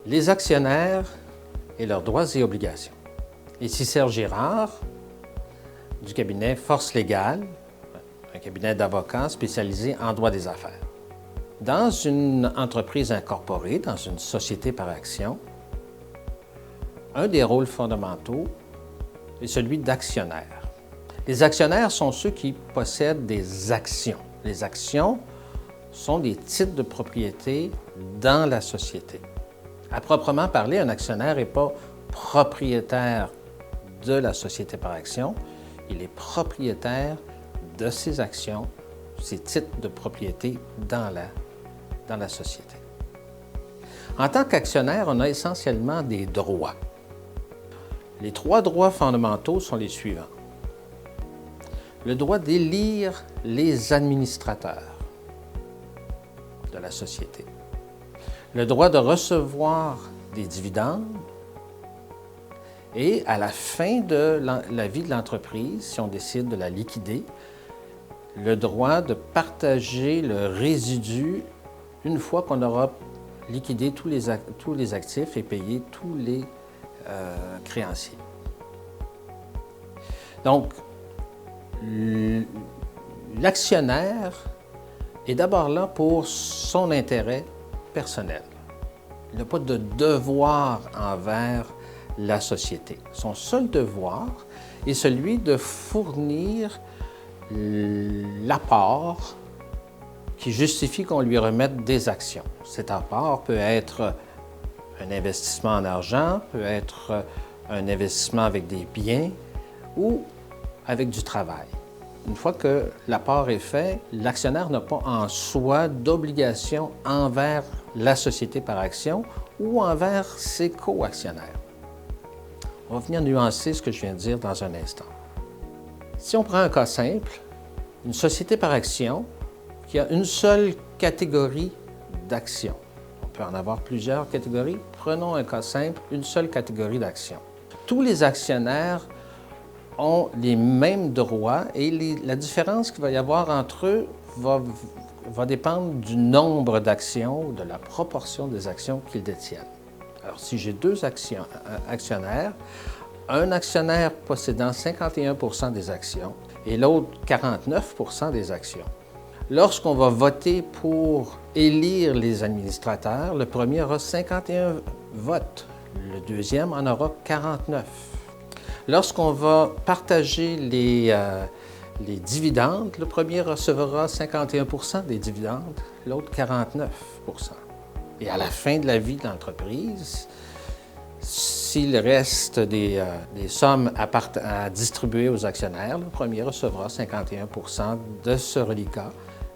les actionnaires et leurs droits et obligations. Ici Serge Girard, du cabinet Force Légale, un cabinet d'avocats spécialisé en droit des affaires. Dans une entreprise incorporée, dans une société par action, un des rôles fondamentaux est celui d'actionnaire. Les actionnaires sont ceux qui possèdent des actions. Les actions sont des titres de propriété dans la société. À proprement parler, un actionnaire n'est pas propriétaire de la société par action, il est propriétaire de ses actions, ses titres de propriété dans la société. En tant qu'actionnaire, on a essentiellement des droits. Les 3 droits fondamentaux sont les suivants. Le droit d'élire les administrateurs de la société. Le droit de recevoir des dividendes. Et à la fin de la vie de l'entreprise, si on décide de la liquider, le droit de partager le résidu une fois qu'on aura liquidé tous les actifs et payé tous les créanciers. Donc, l'actionnaire est d'abord là pour son intérêt personnel. Il n'a pas de devoir envers la société. Son seul devoir est celui de fournir l'apport qui justifie qu'on lui remette des actions. Cet apport peut être un investissement en argent, peut être un investissement avec des biens ou avec du travail. Une fois que l'apport est fait, l'actionnaire n'a pas en soi d'obligation envers la société par action ou envers ses co-actionnaires. On va venir nuancer ce que je viens de dire dans un instant. Si on prend un cas simple, une société par action qui a une seule catégorie d'actions. On peut en avoir plusieurs catégories. Prenons un cas simple, une seule catégorie d'actions. Tous les actionnaires ont les mêmes droits et la différence qu'il va y avoir entre eux va dépendre du nombre d'actions, de la proportion des actions qu'ils détiennent. Alors, si j'ai 2 actionnaires, un actionnaire possédant 51 % des actions et l'autre 49 % des actions, lorsqu'on va voter pour élire les administrateurs, le premier aura 51 votes, le deuxième en aura 49. Lorsqu'on va partager les dividendes, le premier recevra 51 % des dividendes, l'autre 49 %. Et à la fin de la vie de l'entreprise, s'il reste des sommes à distribuer aux actionnaires, le premier recevra 51 % de ce reliquat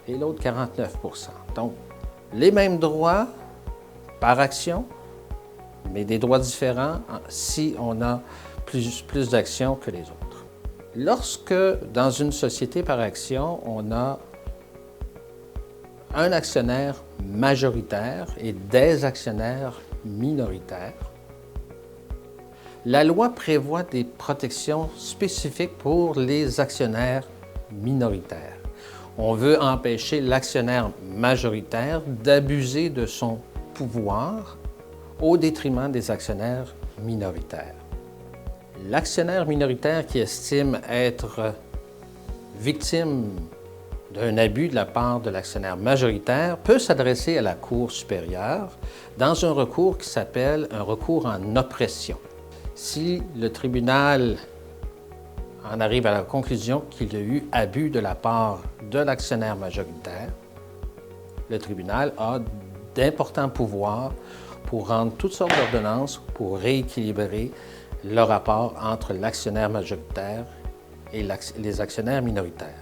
et l'autre 49 %. Donc, les mêmes droits par action, mais des droits différents si on a plus d'actions que les autres. Lorsque, dans une société par action, on a un actionnaire majoritaire et des actionnaires minoritaires, la loi prévoit des protections spécifiques pour les actionnaires minoritaires. On veut empêcher l'actionnaire majoritaire d'abuser de son pouvoir au détriment des actionnaires minoritaires. L'actionnaire minoritaire qui estime être victime d'un abus de la part de l'actionnaire majoritaire peut s'adresser à la Cour supérieure dans un recours qui s'appelle un recours en oppression. Si le tribunal en arrive à la conclusion qu'il y a eu abus de la part de l'actionnaire majoritaire, le tribunal a d'importants pouvoirs pour rendre toutes sortes d'ordonnances pour rééquilibrer le rapport entre l'actionnaire majoritaire et les actionnaires minoritaires.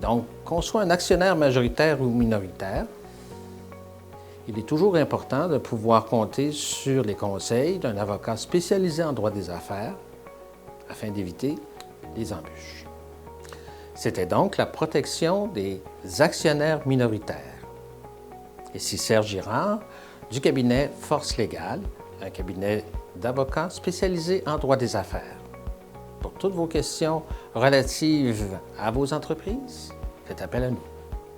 Donc, qu'on soit un actionnaire majoritaire ou minoritaire, il est toujours important de pouvoir compter sur les conseils d'un avocat spécialisé en droit des affaires afin d'éviter les embûches. C'était donc la protection des actionnaires minoritaires. Ici Serge Girard, du cabinet Force Légale, un cabinet d'avocats spécialisé en droit des affaires. Pour toutes vos questions relatives à vos entreprises, faites appel à nous.